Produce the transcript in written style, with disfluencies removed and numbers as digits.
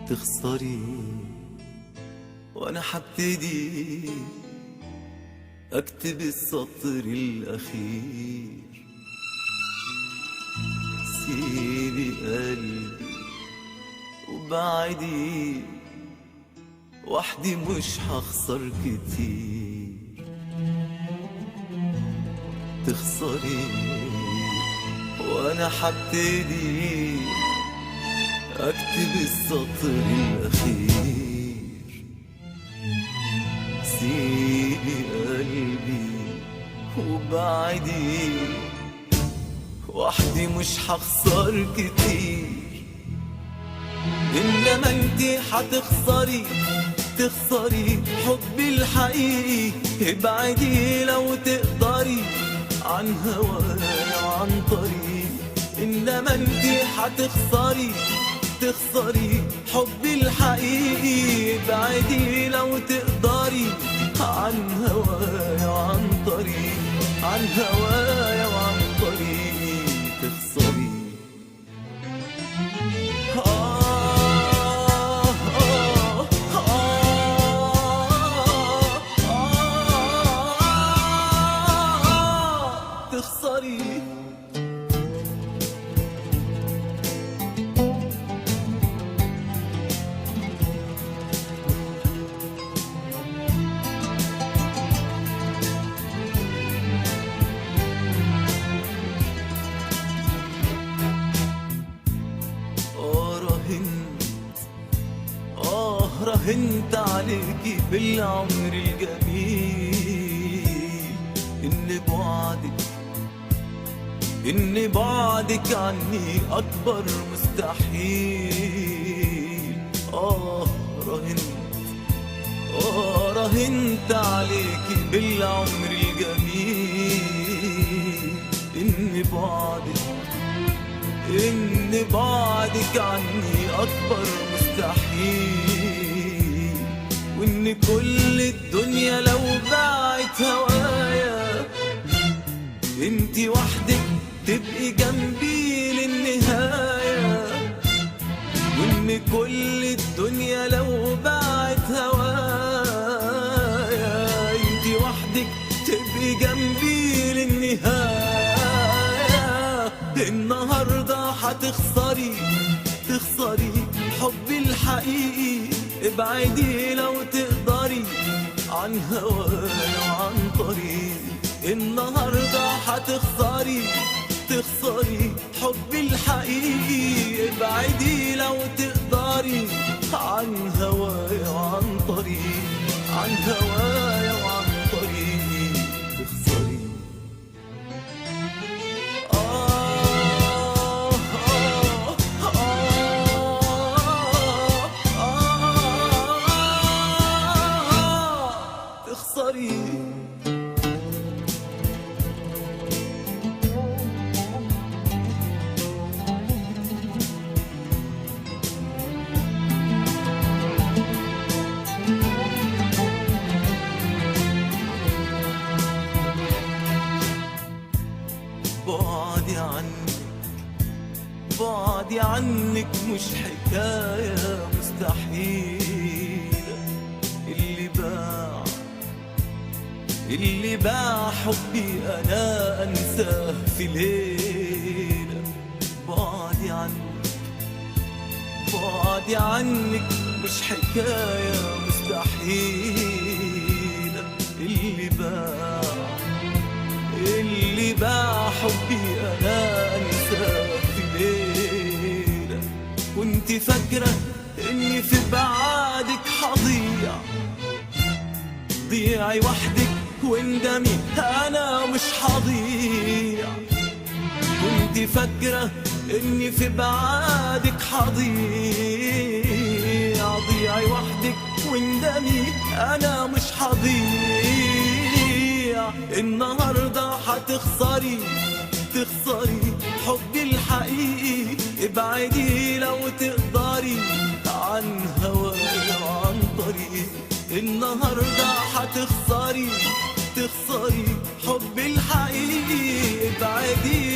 تخسري وانا حبتدي اكتب السطر الاخير. سيبي قلبي وبعدي، وحدي مش هخسر كتير. تخسري وانا حبتدي اكتب السطر الاخير. سيبي قلبي وبعدي، وحدي مش هخسر كتير. انما انتي هتخسري، تخسري حبي الحقيقي. ابعدي لو تقدري عن هوايا وعن طريقي. انما انتي هتخسري، تخسري حبي الحقيقي. ابعدي لو تقدري عن هوايا وعن طريقي، عن هوايا وعن طريقي. تخسري تخسري. راهنت عليكي بالعمر الجميل. إن بعدك عني أكبر مستحيل. راهنت عليكي بالعمر الجميل. إن بعدك عني أكبر مستحيل. وإن كل الدنيا لو باعت هوايا، انتي وحدك تبقي جنبي للنهاية. وإن كل الدنيا لو باعت هوايا، انتي وحدك تبقي جنبي للنهاية. النهاردة هتخسري، تخسري حبي الحقيقي. ابعدي لو تقدري عن هوايا وعن طريقي. النهاردة هتخسري، تخسري حبي الحقيقي. ابعدي لو تقدري عن هوايا وعن طريقي، عن هوايا وعن طريقي. تخسري تخسري. بعدي عنك مش حكاية مستحيلة. اللي باع حبي أنا أنساه في ليلة. بعدي عنك بعدي عنك مش حكاية مستحيلة. اللي باع حبي أنا أنساه في ليلة. كنت فاكرة إني في بعادك حضيع، ضيعي وحدك واندمي أنا مش حضيع. كنت فاكرة إني في بعادك حضيع، ضيعي وحدك واندمي أنا مش حضيع. النهاردة حتخسري حبي الحقيقي. ابعدي لو تقدري عن هواي وعن طريقي. النهاردة حتخسري حبي الحقيقي. ابعدي